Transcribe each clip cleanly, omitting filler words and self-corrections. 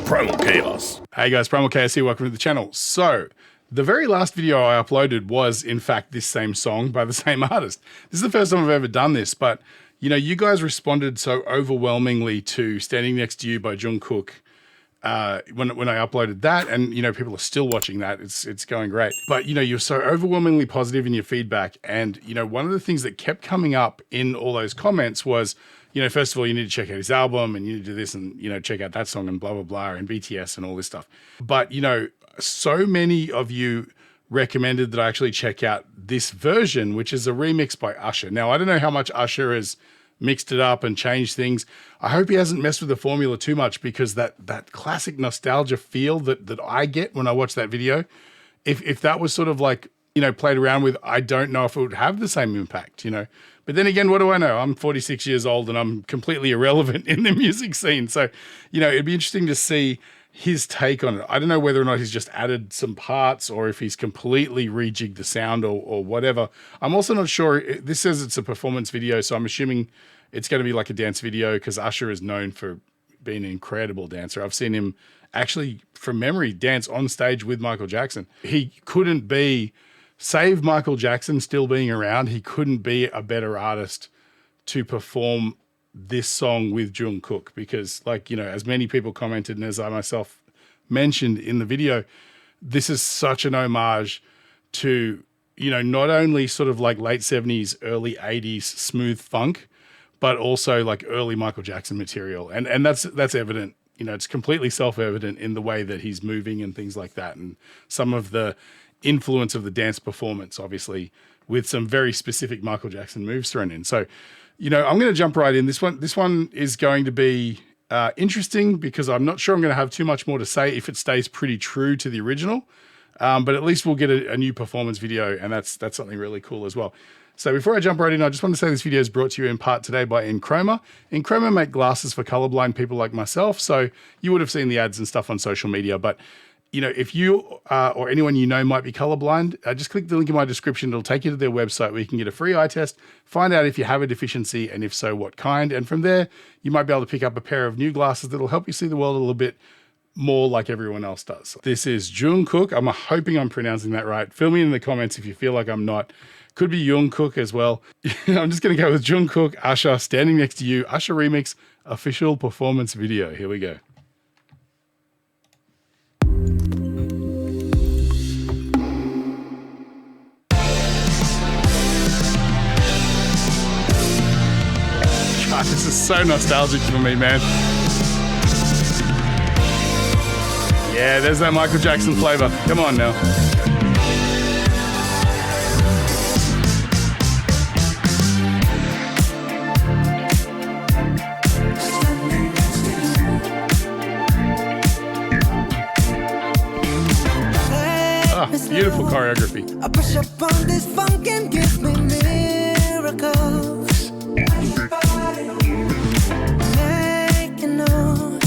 PrymalChaos. Hey guys, PrymalChaos here, welcome to the channel. So, the very last video I uploaded was, in fact, this same song by the same artist. This is the first time I've ever done this, but, you know, you guys responded so overwhelmingly to Standing Next to You by Jungkook when I uploaded that, and, you know, people are still watching that. It's going great. But, you know, you're so overwhelmingly positive in your feedback, and, you know, one of the things that kept coming up in all those comments was, you know, first of all, you need to check out his album and you need to do this and, you know, check out that song and blah, blah, blah, and BTS and all this stuff. But, you know, so many of you recommended that I actually check out this version, which is a remix by Usher. Now, I don't know how much Usher has mixed it up and changed things. I hope he hasn't messed with the formula too much, because that classic nostalgia feel that I get when I watch that video, if that was sort of like, you know, played around with, I don't know if it would have the same impact, you know. But then again, what do I know? I'm 46 years old and I'm completely irrelevant in the music scene. So, you know, it'd be interesting to see his take on it. I don't know whether or not he's just added some parts or if he's completely rejigged the sound or whatever. I'm also not sure. This says it's a performance video, so I'm assuming it's going to be like a dance video, because Usher is known for being an incredible dancer. I've seen him actually, from memory, dance on stage with Michael Jackson. He couldn't be... Save Michael Jackson still being around, he couldn't be a better artist to perform this song with Jungkook, because, like, you know, as many people commented and as I myself mentioned in the video, this is such an homage to, you know, not only sort of like late 70s, early 80s smooth funk, but also like early Michael Jackson material. And that's evident. You know, it's completely self-evident in the way that he's moving and things like that, and some of the influence of the dance performance, obviously, with some very specific Michael Jackson moves thrown in. So, you know, I'm going to jump right in. This one is going to be interesting, because I'm not sure I'm going to have too much more to say if it stays pretty true to the original. But at least we'll get a new performance video, and that's something really cool as well. So before I jump right in, I just want to say this video is brought to you in part today by Enchroma. Enchroma make glasses for colorblind people like myself. So you would have seen the ads and stuff on social media, but you know, if you or anyone you know might be colorblind, just click the link in my description. It'll take you to their website where you can get a free eye test, find out if you have a deficiency, and if so, what kind. And from there, you might be able to pick up a pair of new glasses that'll help you see the world a little bit more like everyone else does. This is Jungkook. I'm hoping I'm pronouncing that right. Fill me in the comments if you feel like I'm not. Could be Jungkook as well. I'm just going to go with Jungkook, Usher, Standing Next to You, Usher remix, official performance video. Here we go. God, this is so nostalgic for me, man. Yeah, there's that Michael Jackson flavor. Come on now. Oh, beautiful choreography. I push up on this funk and give me miracles. Make you know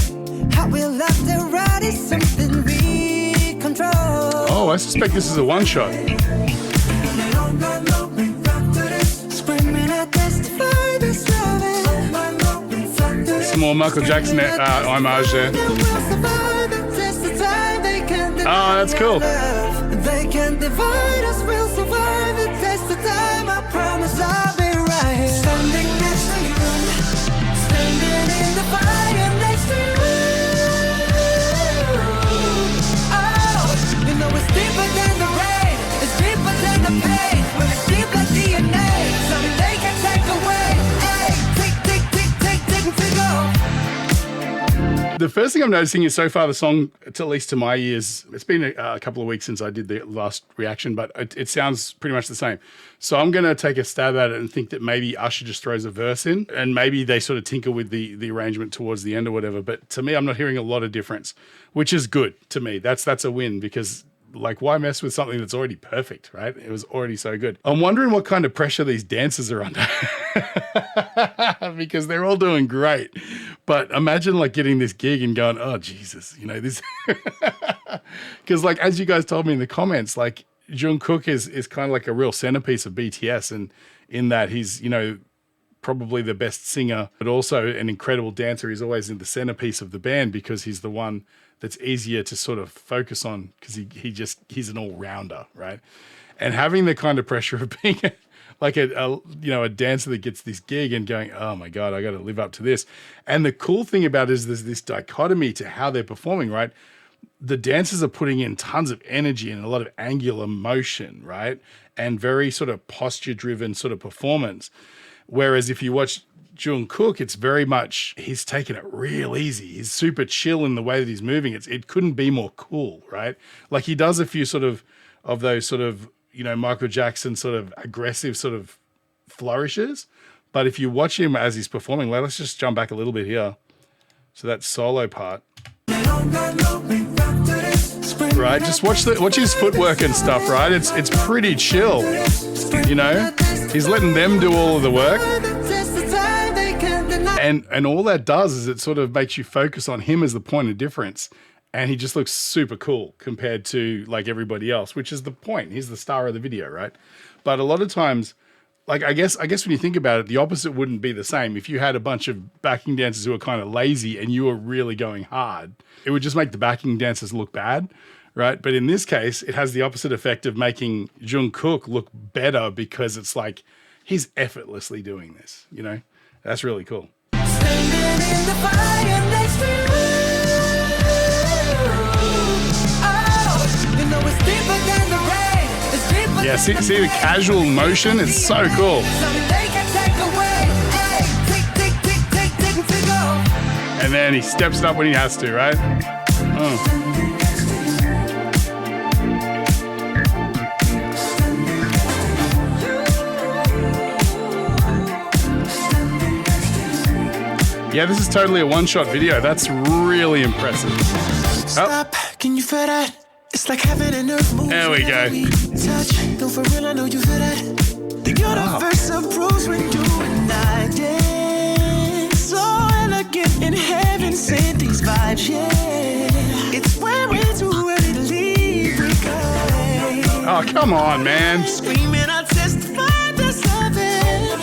how we love to ride is something we control. Oh, I suspect this is a one shot. Some more Michael Jackson homage there. Oh, that's cool. They can divide us, we'll survive the test of time. I promise I'll be right here. Standing next to you, standing in the fire next to you. Oh, you know it's deeper than the rain, it's deeper than the pain. When it's deep like DNA, something they can take away. Hey, tick, tick, tick, tick, tick, tick off. The first thing I'm noticing is so far the song, at least to my ears, it's been a couple of weeks since I did the last reaction, but it sounds pretty much the same. So I'm going to take a stab at it and think that maybe Usher just throws a verse in, and maybe they sort of tinker with the arrangement towards the end or whatever. But to me, I'm not hearing a lot of difference, which is good to me. That's a win, because like, why mess with something that's already perfect, right? It was already so good. I'm wondering what kind of pressure these dancers are under because they're all doing great. But imagine like getting this gig and going, oh, Jesus, you know, this, because like, as you guys told me in the comments, like Jungkook is kind of like a real centerpiece of BTS, and in that he's, you know, probably the best singer, but also an incredible dancer. He's always in the centerpiece of the band because he's the one that's easier to sort of focus on because he's an all-rounder, right? And having the kind of pressure of being like a dancer that gets this gig and going, oh my God, I got to live up to this. And the cool thing about it is there's this dichotomy to how they're performing, right? The dancers are putting in tons of energy and a lot of angular motion, right? And very sort of posture-driven sort of performance. Whereas if you watch Jungkook, it's very much, he's taking it real easy. He's super chill in the way that he's moving. It couldn't be more cool, right? Like he does a few sort of those sort of, Michael Jackson sort of aggressive sort of flourishes. But if you watch him as he's performing, let's just jump back a little bit here. So that solo part. Right, just watch his footwork and stuff, right? It's pretty chill, He's letting them do all of the work. And all that does is it sort of makes you focus on him as the point of difference. And he just looks super cool compared to like everybody else, which is the point. He's the star of the video, right? But a lot of times, like I guess when you think about it, the opposite wouldn't be the same. If you had a bunch of backing dancers who were kind of lazy and you were really going hard, it would just make the backing dancers look bad, right? But in this case, it has the opposite effect of making Jungkook look better because it's like he's effortlessly doing this, That's really cool. Standing in the fire next to you. It's deeper than the rain. It's deeper Yeah, see the casual motion? It's so cool. And then he steps it up when he has to, right? Yeah, this is totally a one-shot video. That's really impressive. Stop, can you feel that? It's like heaven and earth moving. There we go. Touch, no for real, I know you feel that. The universe approves when you and I dance. So elegant in heaven, send these vibes, yeah. It's when we're too ready to leave, we go. Oh, come on, man. Screaming, I'll testify that's heaven.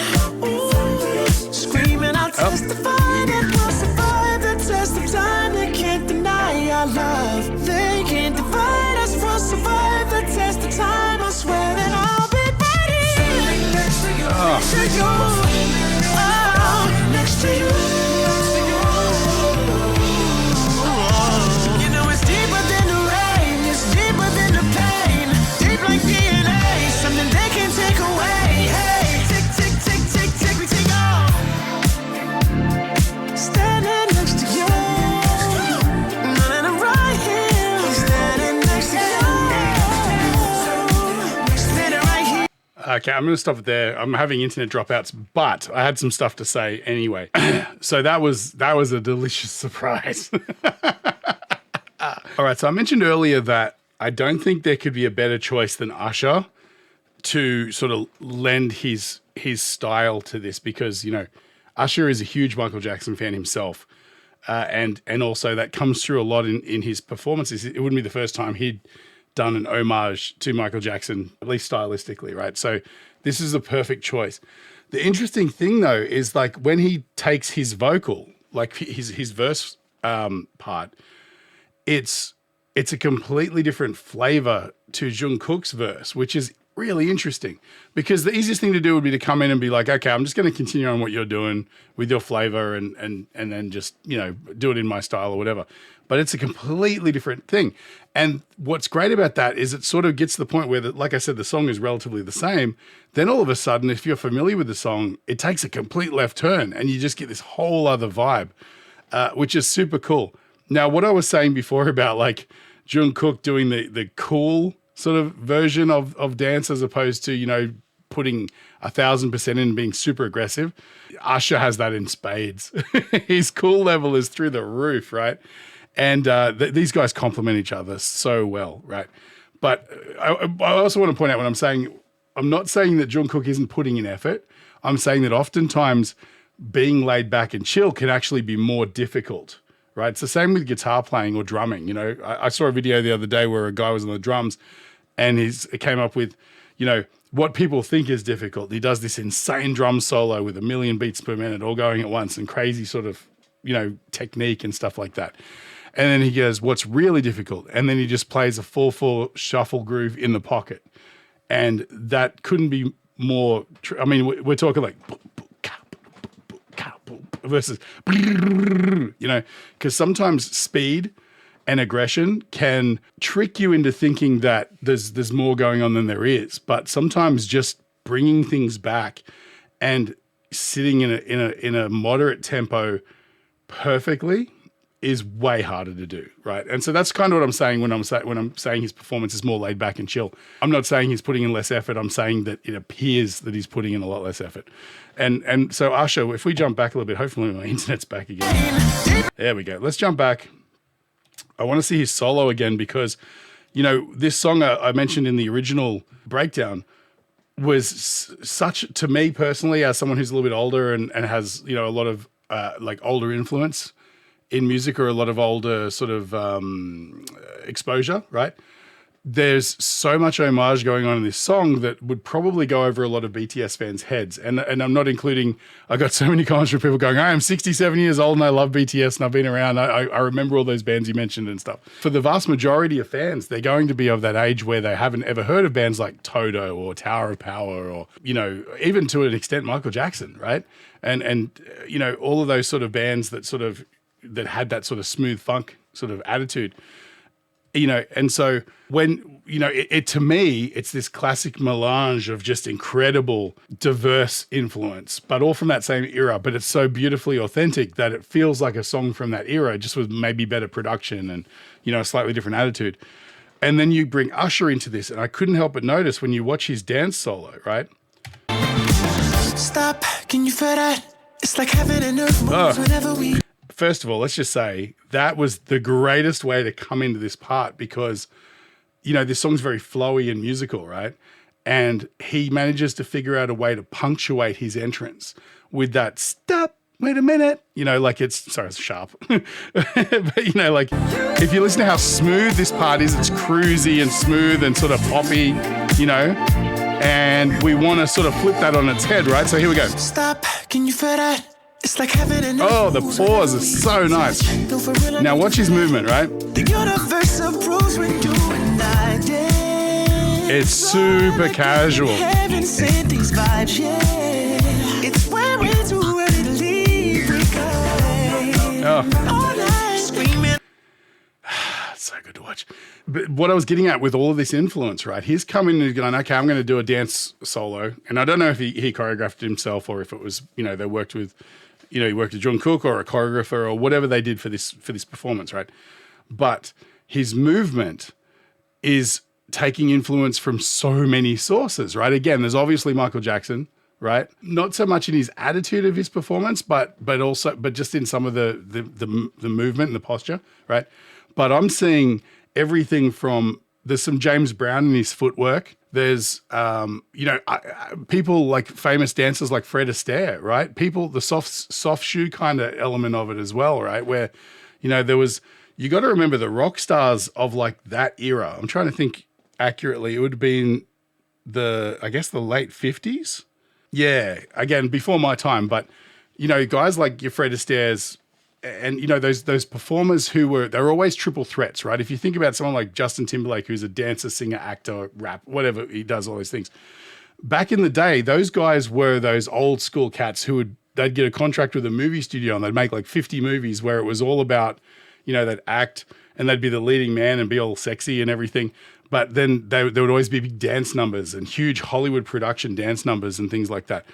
Ooh. Screaming, I'll testify that we'll survive the test of time. They can't deny our love. They can't divide us. We'll survive the test of time. I swear that I'll be ready. Standing next to you, next to you. Oh, next to you. You know it's deeper than the rain. It's deeper than the pain. Deep like DNA. Something they can't take away. Hey, tick, tick, tick, tick, tick, we take off. Standing next to you. And I'm right here. Standing next to you. Standing right here. Okay, I'm going to stop it there. I'm having internet dropouts, but I had some stuff to say anyway. So that was a delicious surprise. All right, so I mentioned earlier that I don't think there could be a better choice than Usher to sort of lend his style to this because, Usher is a huge Michael Jackson fan himself. And also that comes through a lot in his performances. It wouldn't be the first time he'd done an homage to Michael Jackson, at least stylistically, right? So this is a perfect choice. The interesting thing though is like when he takes his vocal, like his verse part, it's a completely different flavor to Jungkook's verse, which is really interesting because the easiest thing to do would be to come in and be like, okay, I'm just going to continue on what you're doing with your flavor and then just, do it in my style or whatever. But it's a completely different thing. And what's great about that is it sort of gets to the point where, like I said, the song is relatively the same. Then all of a sudden, if you're familiar with the song, it takes a complete left turn and you just get this whole other vibe, which is super cool. Now, what I was saying before about like Jungkook doing the cool sort of version of dance as opposed to, putting 1,000% in and being super aggressive. Usher has that in spades. His cool level is through the roof, right? And these guys complement each other so well, right? But I also want to point out when I'm not saying that Jungkook isn't putting in effort. I'm saying that oftentimes being laid back and chill can actually be more difficult, right? It's the same with guitar playing or drumming. I saw a video the other day where a guy was on the drums and it came up with, you know, what people think is difficult. He does this insane drum solo with 1 million beats per minute all going at once and crazy sort of, you know, technique and stuff like that. And then he goes, what's really difficult? And then he just plays a 4/4 shuffle groove in the pocket. And that couldn't be more, I mean, we're talking like versus, you know, because sometimes speed and aggression can trick you into thinking that there's more going on than there is. But sometimes just bringing things back and sitting in a moderate tempo perfectly is way harder to do, right? And so that's kind of what I'm saying when I'm saying his performance is more laid back and chill. I'm not saying he's putting in less effort. I'm saying that it appears that he's putting in a lot less effort. And so Usher, if we jump back a little bit, hopefully my internet's back again. There we go. Let's jump back. I want to see his solo again because, you know, this song I mentioned in the original breakdown was such, to me personally, as someone who's a little bit older and has, you know, a lot of like older influence in music or a lot of older sort of exposure, right? There's so much homage going on in this song that would probably go over a lot of BTS fans' heads. And I'm not including, I got so many comments from people going, I am 67 years old and I love BTS and I've been around. I remember all those bands you mentioned and stuff. For the vast majority of fans, they're going to be of that age where they haven't ever heard of bands like Toto or Tower of Power or, you know, even to an extent, Michael Jackson, right? And you know, all of those sort of bands that had that sort of smooth funk sort of attitude. You know, and so when, you know, it to me, it's this classic melange of just incredible, diverse influence, but all from that same era. But it's so beautifully authentic that it feels like a song from that era, just with maybe better production and, you know, a slightly different attitude. And then you bring Usher into this, and I couldn't help but notice when you watch his dance solo, right? Stop, can you feel that? It's like heaven and earth moves whenever we... First of all, let's just say that was the greatest way to come into this part because, you know, this song's very flowy and musical, right? And he manages to figure out a way to punctuate his entrance with that stop, wait a minute, you know, like it's sharp. But, you know, like if you listen to how smooth this part is, it's cruisy and smooth and sort of poppy, you know, and we want to sort of flip that on its head, right? So here we go. Stop, can you feel that? It's like heaven and oh, the pause is so nice. Now watch his movement, right? The universe approves when you and I dance. It's super casual. Heaven sent these vibes, yeah. It's where we're too ready to leave. We go all night screaming. So good to watch. But what I was getting at with all of this influence, right? He's coming and going, okay, I'm going to do a dance solo. And I don't know if he choreographed it himself or if it was, you know, they worked with, you know, he worked with John Cook or a choreographer or whatever they did for this performance, right? But his movement is taking influence from so many sources, right? Again, there's obviously Michael Jackson, right? Not so much in his attitude of his performance, but just in some of the movement and the posture, right? But I'm seeing everything from, there's some James Brown in his footwork. There's, you know, people like famous dancers like Fred Astaire, right? People, the soft shoe kind of element of it as well, right? Where, you know, you got to remember the rock stars of like that era. I'm trying to think accurately. It would have been I guess the late 50s. Yeah, again, before my time. But, you know, guys like your Fred Astaire's, and, you know, those performers they're always triple threats, right? If you think about someone like Justin Timberlake, who's a dancer, singer, actor, rap, whatever, he does all those things. Back in the day, those guys were those old school cats they'd get a contract with a movie studio and they'd make like 50 movies where it was all about, you know, they'd act and they'd be the leading man and be all sexy and everything. But then there would always be big dance numbers and huge Hollywood production dance numbers and things like that.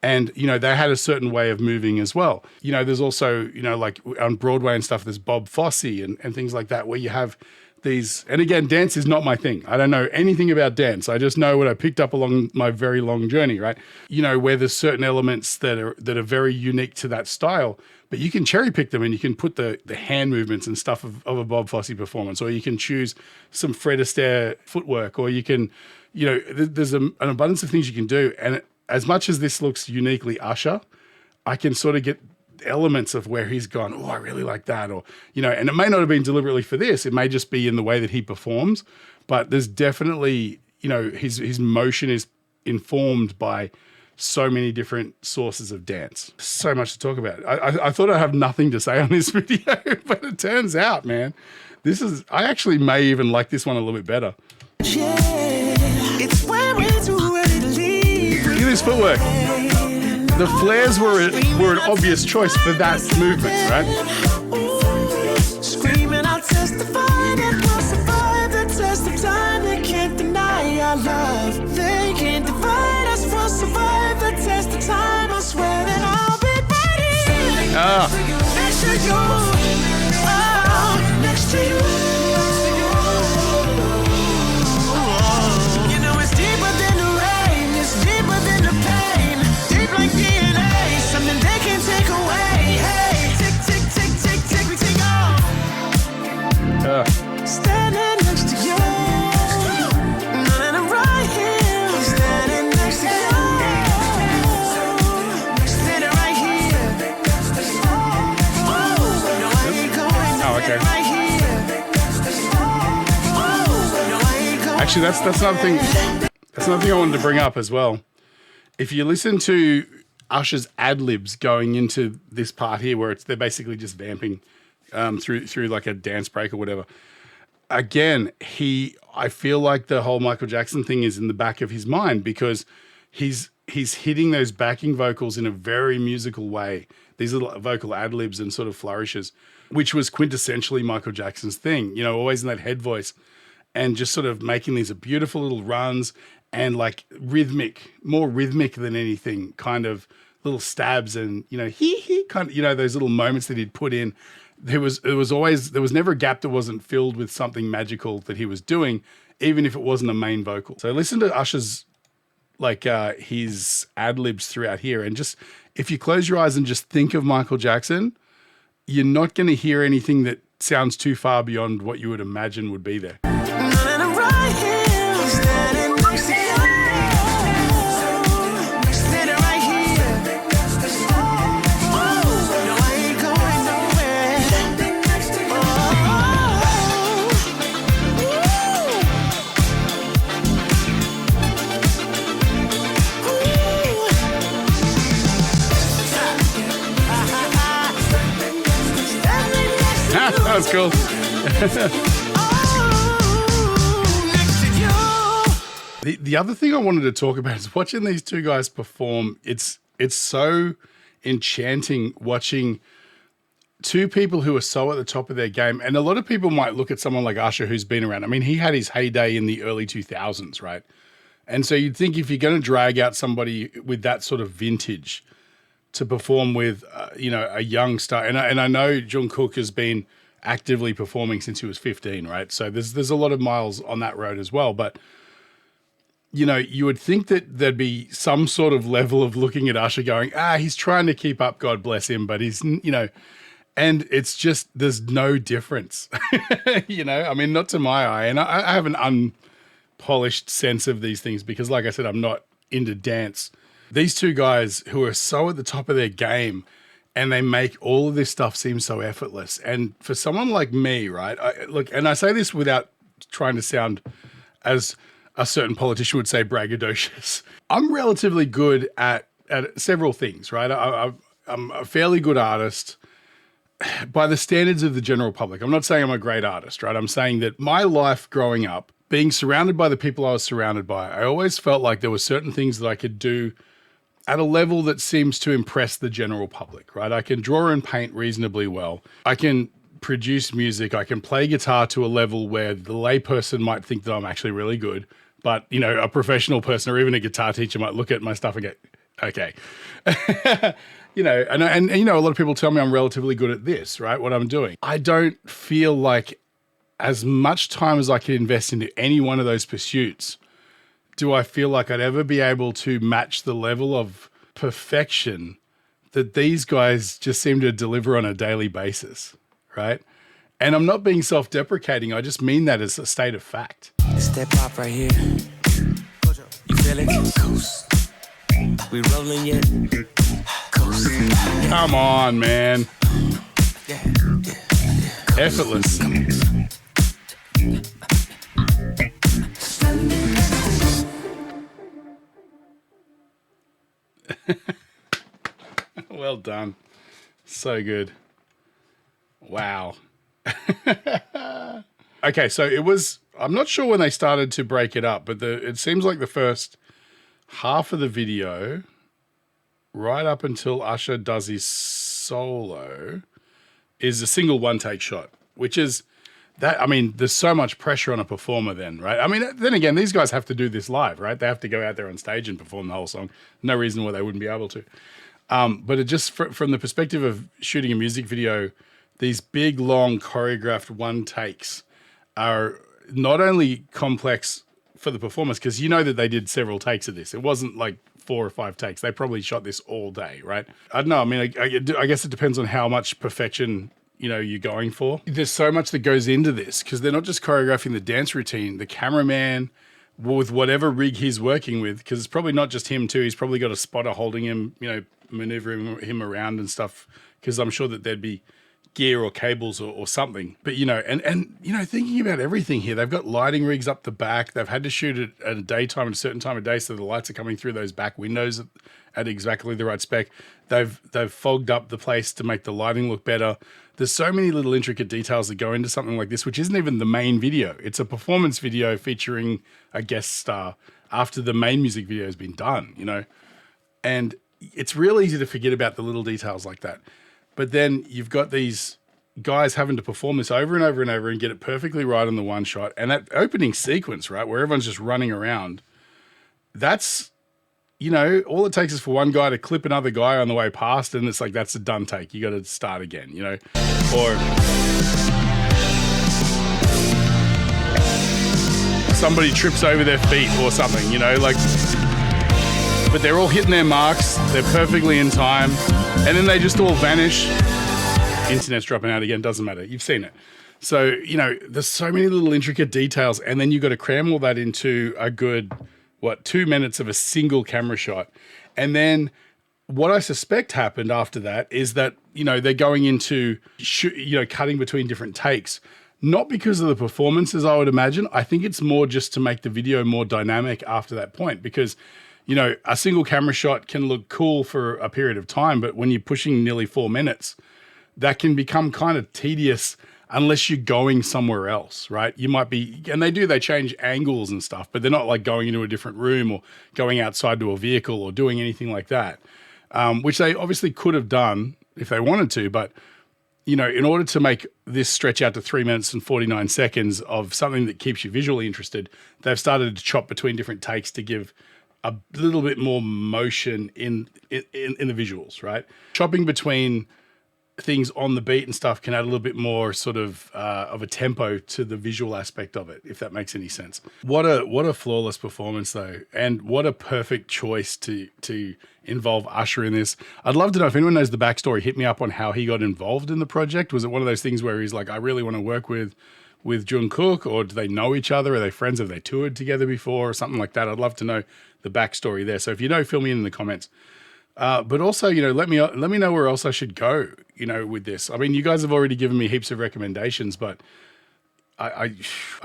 And, you know, they had a certain way of moving as well. You know, there's also, you know, like on Broadway and stuff, there's Bob Fosse and things like that, where you have these, and again, dance is not my thing. I don't know anything about dance. I just know what I picked up along my very long journey, right? You know, where there's certain elements that are very unique to that style, but you can cherry pick them and you can put the hand movements and stuff of a Bob Fosse performance, or you can choose some Fred Astaire footwork, or you can, you know, there's an abundance of things you can do. And as much as this looks uniquely Usher, I can sort of get elements of where he's gone, oh, I really like that. Or, you know, and it may not have been deliberately for this. It may just be in the way that he performs. But there's definitely, you know, his motion is informed by so many different sources of dance. So much to talk about. I thought I'd have nothing to say on this video, but it turns out, man, I actually may even like this one a little bit better. Yeah, it's when we're too ready to leave. Look at this footwork. The flares were an obvious choice for that movement, right? Screaming, I'll testify that we'll survive the test of time. They can't deny our love. They can't divide us. We'll survive the test of time. I swear that I'll be right here. Next to you. Oh, next to you. You know it's deeper than the rain. It's deeper than the pain. Deep like DNA. Something they can't take away. Hey, tick, tick, tick, tick, tick, we take off. Standing next to you. And I'm right here. Standing next to you. Standing right here. No, I ain't going. Oh, okay. Right here. No, I ain't going. Actually, that's another thing. That's another thing I wanted to bring up as well. If you listen to Usher's ad-libs going into this part here, where they're basically just vamping through like a dance break or whatever. Again, I feel like the whole Michael Jackson thing is in the back of his mind because he's hitting those backing vocals in a very musical way. These little vocal ad-libs and sort of flourishes, which was quintessentially Michael Jackson's thing, you know, always in that head voice and just sort of making these beautiful little runs and like more rhythmic than anything, kind of little stabs and, you know, he kind of, you know, those little moments that he'd put in. There was never a gap that wasn't filled with something magical that he was doing, even if it wasn't a main vocal. So listen to Usher's, like his ad-libs throughout here. And just, if you close your eyes and just think of Michael Jackson, you're not going to hear anything that sounds too far beyond what you would imagine would be there. And I'm right here. Standing next to you. Standing right here. No, I ain't going nowhere. Standing next to you. That was cool. The other thing I wanted to talk about is watching these two guys perform. It's so enchanting watching two people who are so at the top of their game. And a lot of people might look at someone like Usher who's been around. I mean, he had his heyday in the early 2000s, right? And so you'd think if you're going to drag out somebody with that sort of vintage to perform with, you know, a young star. And I know Jungkook has been actively performing since he was 15, right? So there's a lot of miles on that road as well. But, you know, you would think that there'd be some sort of level of looking at Usher going, he's trying to keep up, God bless him, but he's, you know, and it's just, there's no difference, you know, I mean, not to my eye. And I have an unpolished sense of these things because, like I said, I'm not into dance. These two guys who are so at the top of their game and they make all of this stuff seem so effortless. And for someone like me, right, look, and I say this without trying to sound as a certain politician would say braggadocious. I'm relatively good at several things, right? I'm a fairly good artist by the standards of the general public. I'm not saying I'm a great artist, right? I'm saying that my life growing up, being surrounded by the people I was surrounded by, I always felt like there were certain things that I could do at a level that seems to impress the general public, right? I can draw and paint reasonably well. I can produce music. I can play guitar to a level where the layperson might think that I'm actually really good. But, you know, a professional person or even a guitar teacher might look at my stuff and go, okay. You know, and you know, a lot of people tell me I'm relatively good at this, right? What I'm doing. I don't feel like as much time as I could invest into any one of those pursuits, do I feel like I'd ever be able to match the level of perfection that these guys just seem to deliver on a daily basis, right? And I'm not being self-deprecating. I just mean that as a state of fact. It's that pop right here. You feel it? Coast. We rolling yet? Coast. Come on, man. Effortless. Well done. So good. Wow. Okay, so it was, I'm not sure when they started to break it up, but it seems like the first half of the video, right up until Usher does his solo, is a single one-take shot, which is that, I mean, there's so much pressure on a performer then, right? I mean, then again, these guys have to do this live, right? They have to go out there on stage and perform the whole song. No reason why they wouldn't be able to. But it just, from the perspective of shooting a music video, these big, long, choreographed one takes are not only complex for the performers, because you know that they did several takes of this. It wasn't like 4 or 5 takes. They probably shot this all day, right? I don't know. I mean, I guess it depends on how much perfection, you know, you're going for. There's so much that goes into this because they're not just choreographing the dance routine. The cameraman, with whatever rig he's working with, because it's probably not just him too. He's probably got a spotter holding him, you know, maneuvering him around and stuff, because I'm sure that there'd be gear or cables or something. But, you know, and you know, thinking about everything here, they've got lighting rigs up the back. They've had to shoot it at a daytime, at a certain time of day, so the lights are coming through those back windows at exactly the right spec. They've fogged up the place to make the lighting look better. There's so many little intricate details that go into something like this, which isn't even the main video. It's a performance video featuring a guest star after the main music video has been done, you know? And it's real easy to forget about the little details like that. But then you've got these guys having to perform this over and over and over and get it perfectly right on the one shot. And that opening sequence, right, where everyone's just running around, that's, you know, all it takes is for one guy to clip another guy on the way past, and it's like, that's a done take. You got to start again, you know? Or somebody trips over their feet or something, you know, like, but they're all hitting their marks. They're perfectly in time. And then they just all vanish. Internet's dropping out again. Doesn't matter. You've seen it. So, you know, there's so many little intricate details. And then you've got to cram all that into a good, 2 minutes of a single camera shot. And then what I suspect happened after that is that, you know, they're going into, cutting between different takes. Not because of the performances, I would imagine. I think it's more just to make the video more dynamic after that point, because, you know, a single camera shot can look cool for a period of time, but when you're pushing nearly 4 minutes, that can become kind of tedious unless you're going somewhere else, right? You might be, and they change angles and stuff, but they're not like going into a different room or going outside to a vehicle or doing anything like that, which they obviously could have done if they wanted to. But, you know, in order to make this stretch out to 3 minutes and 49 seconds of something that keeps you visually interested, they've started to chop between different takes to give a little bit more motion in the visuals, right? Chopping between things on the beat and stuff can add a little bit more sort of a tempo to the visual aspect of it, if that makes any sense. What a flawless performance though, and what a perfect choice to involve Usher in this. I'd love to know if anyone knows the backstory. Hit me up on how he got involved in the project. Was it one of those things where he's like, I really want to work with Jungkook, or do they know each other? Are they friends? Have they toured together before or something like that? I'd love to know the backstory there. So if you know, fill me in the comments. But also, you know, let me know where else I should go, you know, with this. I mean, you guys have already given me heaps of recommendations, but I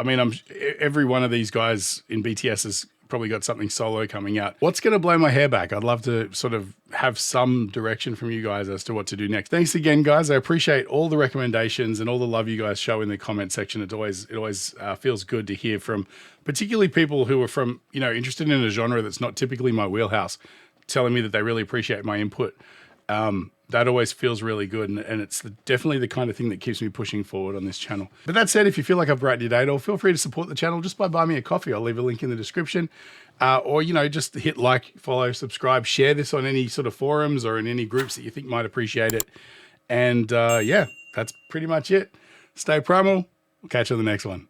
mean, every one of these guys in BTS has probably got something solo coming out. What's going to blow my hair back? I'd love to sort of have some direction from you guys as to what to do next. Thanks again, guys. I appreciate all the recommendations and all the love you guys show in the comment section. It always feels good to hear from particularly people who are from, you know, interested in a genre that's not typically my wheelhouse, telling me that they really appreciate my input. That always feels really good, and it's definitely the kind of thing that keeps me pushing forward on this channel. But that said, if you feel like I've brightened your day at all, feel free to support the channel just by buying me a coffee. I'll leave a link in the description. Or, you know, just hit like, follow, subscribe, share this on any sort of forums or in any groups that you think might appreciate it. And yeah, that's pretty much it. Stay primal. We'll catch you on the next one.